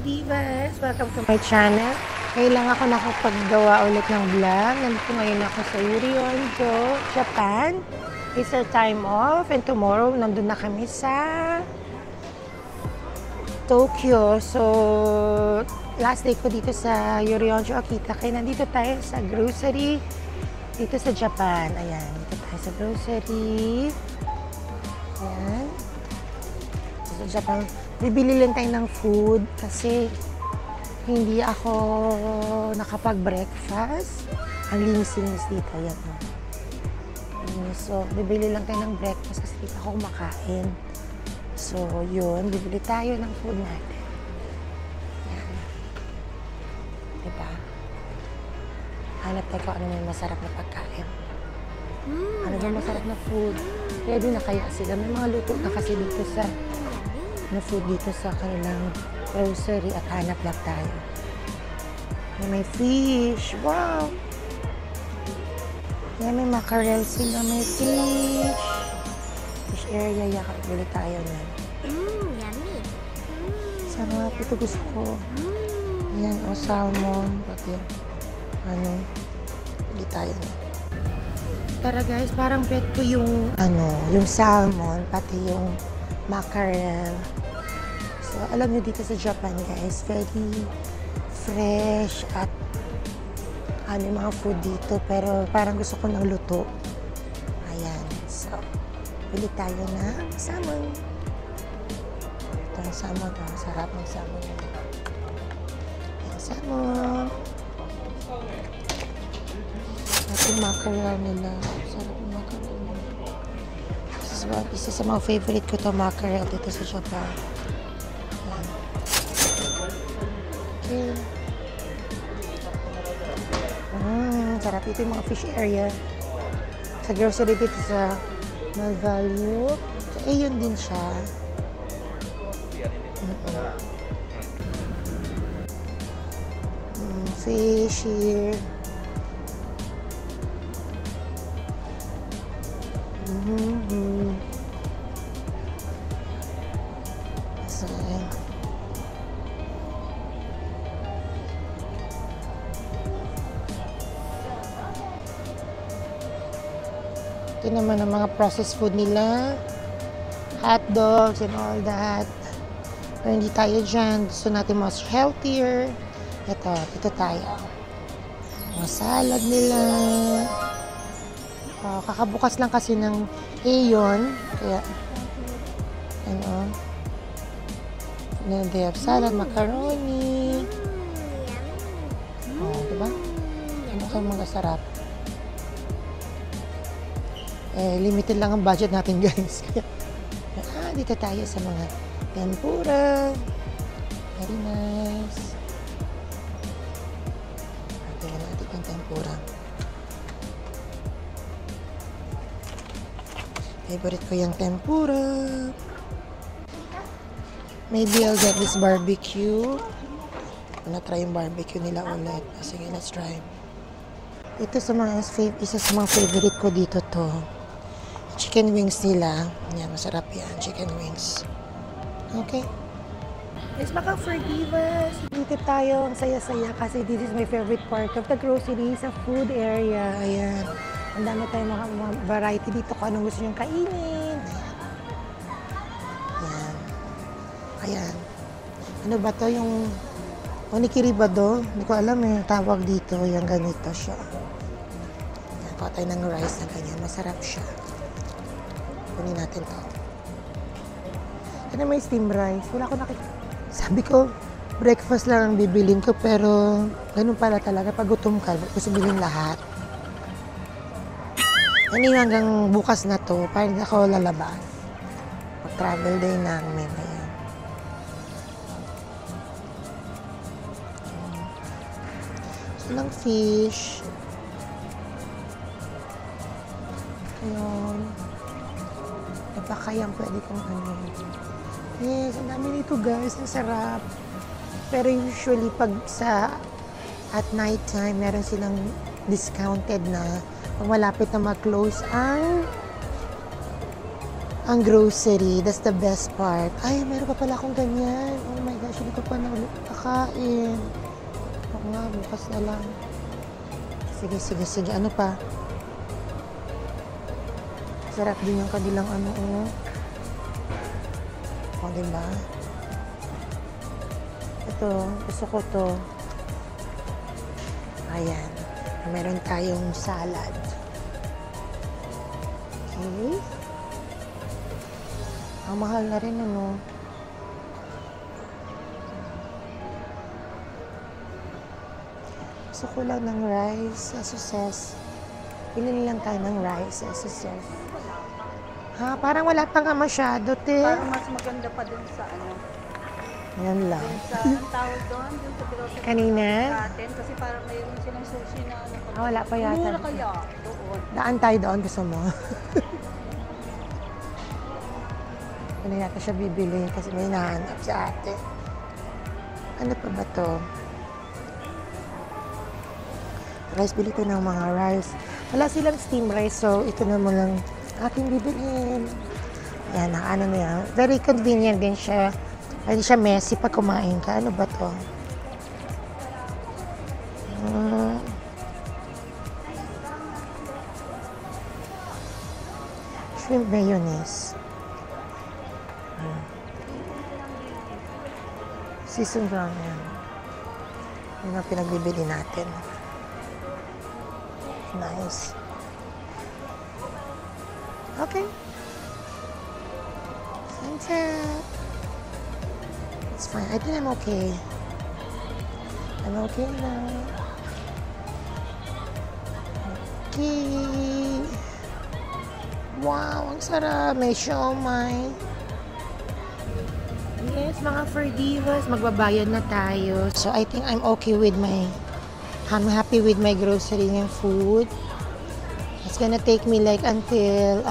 Divas! Welcome to my channel. Ngayon lang ako nakapaggawa ulit ng vlog. Nandito ngayon ako sa Uryonjo, Japan. It's our time off and tomorrow nandun na kami sa Tokyo. So, last day ko dito sa Uryonjo, Akita. Kaya nandito tayo sa grocery dito sa Japan. Ayan, dito tayo sa grocery. Ayan. Sa Japan. Bibili lang tayo ng food kasi hindi ako nakapag-breakfast. Ang linis-linis dito. Yan. So, bibili lang tayo ng breakfast kasi dito ako kumakain. So, yun. Bibili tayo ng food natin. Yan. Diba? Hanap tayo kung ano may masarap na pagkain. Ano ba masarap na food? Ready na kaya sila. May mga luto na kasi dito sa na food dito sa kanilang grocery at hanap lang tayo. May fish. Wow! Yan, may mackerel sila. May fish. Fish area. Yakap. Bili tayo na. Yummy. Sarap. Ito gusto ko. Yan, o salmon. Pati ano. Bili tayo na. Tara guys, parang bet ko yung yung salmon. Pati yung mackerel. So, alam nyo dito sa Japan, guys, very fresh at yung mga food dito. Pero parang gusto ko ng luto. Ayan. So, bili tayo na salmon. Ito ang salmon. Oh, sarap ng salmon. Ayan, salmon. At yung mackerel nila. Sarap yung mackerel nila. Isa sa mga favorite ko to mackerel dito sa Japan. Okay. Sarap ito yung mga fish area. Sa grocery dito sa Malvalue. So, yun din siya. Fish here. So, ito naman ang mga processed food nila. Hot dogs and all that. Pero hindi tayo dyan. Gusto natin mas healthier. Ito, dito tayo. Mga salad nila. Kakabukas lang kasi ng Aeon. Kaya, they have salad, macaroni. Diba? Ano kayo mga sarap? Limited lang ang budget natin, guys. Kaya, dito tayo sa mga tempura. Very nice. Tingnan natin yung tempura. Favorite ko yung tempura. Maybe I'll get this barbecue. Wanna try yung barbecue nila ulit. Sige, let's try. Ito sa mga isa sa mga favorite ko dito to. Chicken wings nila. Yan, masarap yan. Chicken wings. Okay. It's Baka for Divas. Dito tayo. Ang saya-saya kasi this is my favorite part of the grocery sa food area. Ayan. Ang dami tayong mga variety dito kung anong gusto niyong kainin. Ayan. Ayan. Ano ba to? Yung onigiri ba do? Hindi ko alam yung tawag dito. Yung ganito siya. Ayan. Kuha tayo ng rice na ganyan. Masarap siya. Kunin natin to. Ano may steam rice? Wala ko nakikita. Sabi ko, breakfast lang ang bibilin ko. Pero ganun pala talaga. Pag gutom ka, gusto bilhin lahat. Ano hanggang bukas na to, parang ako lalabas. Mag-travel day namin. Ayan. So, lang fish. Ayun. Napakayang pwede kong ano. Yes, ang dami nito guys. Ang sarap. Pero usually, pag at night time, meron silang discounted na pag malapit na mag-close ang ang grocery. That's the best part. Ay, meron pa pala akong ganyan. Oh my gosh, hindi ko pa nakakain. Oo nga, bukas na lang. Sige, sige, sige. Ano pa? Sarap din yung kanilang ano, oh. O, diba? Ito, gusto ko to. Ayan. Meron tayong salad. Okay. Ang mahal na rin, ano. Gusto ko lang ng rice, SSS. Pili lang tayo ng rice, SSS. Ha? Parang wala pa nga masyado, te. Parang mas maganda pa dun sa ano. Yan lang. Sa anong tawag doon? Dun sa grocery Kanina? natin. Kasi parang mayroon silang sushi na ano. Ah, wala pa yata. Mura kaya doon. Daan tayo doon, gusto mo? Ano yata siya bibili kasi may nahanap si ate. Ano pa ba to? Rice, bili ko ng mga rice. Wala silang steam rice, so ito na mo lang aking bibilhin. Yan, ano na yan. Very convenient din siya. Hindi siya messy pag kumain ka. Ano ba to? Shrimp mayonnaise. Season brown yan. Yun ang pinagbibili natin. Nice. Okay. Center. It's fine. I think I'm okay. I'm okay now. Okay. Wow, ang sarap. May siomai. Yes, mga Ferdivas, magbabayad na tayo. So, I think I'm okay with I'm happy with my grocery and food. It's gonna take me like until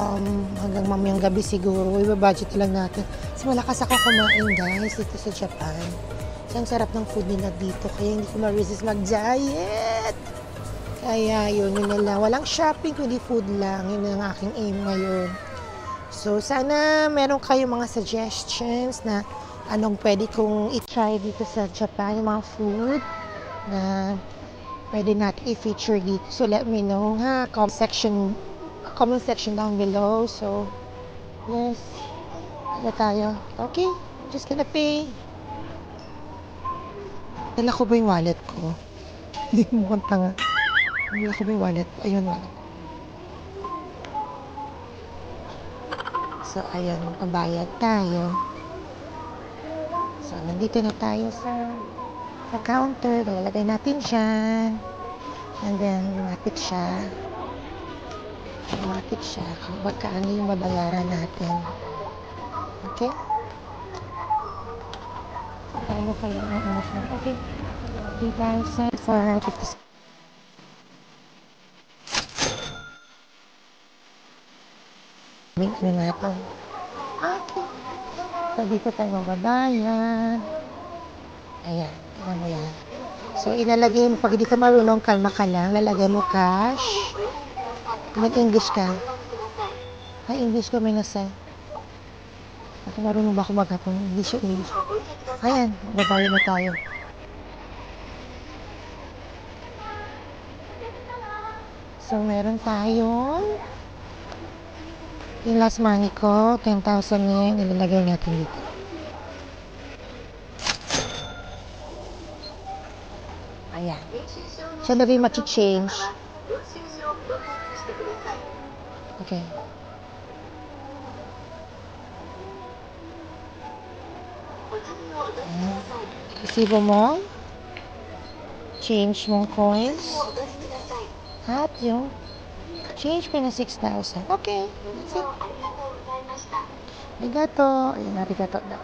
hanggang mamayang gabi siguro. Ibabudget lang natin. Kasi malakas ako kumain, guys, dito sa Japan. So, ang sarap ng food nila dito. Kaya hindi ko ma-resist mag-diet. Kaya yun na lang. Walang shopping, kundi food lang. Yun ang aking aim ngayon. So, sana meron kayong mga suggestions na anong pwede kong i-try dito sa Japan, yung mga food na pwede natin i-feature dito. So, let me know, ha? Comment section down below. So, yes. Ano tayo? Okay. Just gonna pay. Dala ko ba yung wallet ko? Hindi mo mukhang tanga. Dala ko ba yung wallet? Ayun na. So, ayun. Pabayad tayo. So, nandito na tayo sa counter. Lalagay natin siya. And then, lumapit siya. Lumapit siya. Kung magkaano yung babayaran natin. Okay? Ano kaya ang ano siya? Okay. 3,450. Link na natin. Okay. So, dito tayo mababayan. Ayan. Tignan mo yan. So, inalagay mo. Pag hindi ka marunong, kalma ka lang. Lalagay mo cash. Mag-English ka. Ay, English ko may nasa. At marunong ba ako maghapon? English o English? Ayan. Babayan mo tayo. So, meron tayong yung last money ko, 10,000 yen, ilalagay natin dito. Ayan. Siya na rin mag-change. Okay. Ayan. Resibo mo. Change mong coins. At yung change ko na 6,000. Okay. That's it. Arigato. Ayun, arigato daw.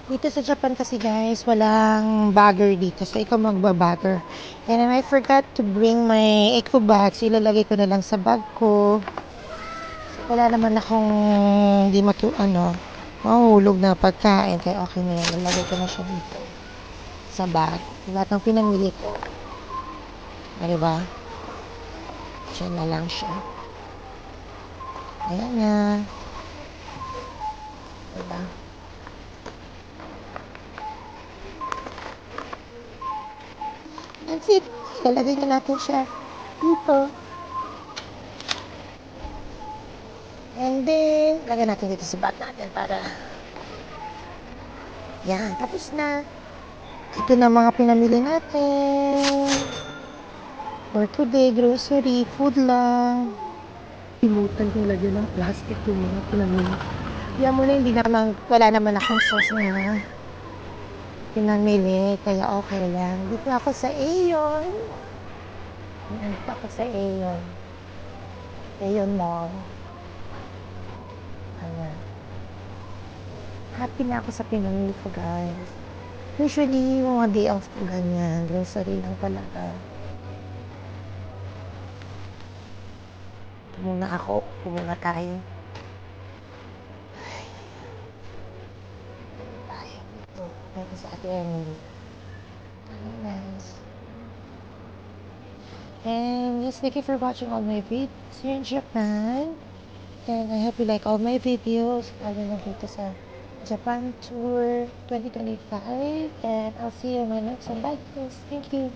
Dito sa Japan kasi guys, walang bagger dito. So, ikaw magbabagger. And then I forgot to bring my eco bag. So, ilalagay ko na lang sa bag ko. So, wala naman akong hindi mahulog na pagkain. Kaya okay na yan. Ilalagay ko na siya dito. Sa bag. Lahat ng pinamili ko. Diba? Diyan na lang siya. Ayan na. Diba? That's it. Lalagay na natin siya dito. And then, lagyan natin dito sa bag natin para yan, tapos na. Ito na mga pinamili natin. For today, grocery, food lang. Pimutan kong lagyan ng plastic yung mga pinamili. Yan muna, hindi naman, wala naman akong sauce na pinamili, kaya okay lang. Dito ako sa Aeon. Dito ako sa Aeon. Aeon Mall. Ayan. Happy na ako sa pinamili ko, guys. Usually, yung mga day off ko ganyan. Grocery lang talaga. Ito muna ako. Pumuna tayo. Tayo. Ito. Ito sa atin. Nice. And yes, thank you for watching all my videos here in Japan. And I hope you like all my videos. Lalo na dito sa Japan Tour 2025. And I'll see you in my next one. Bye guys. Thank you.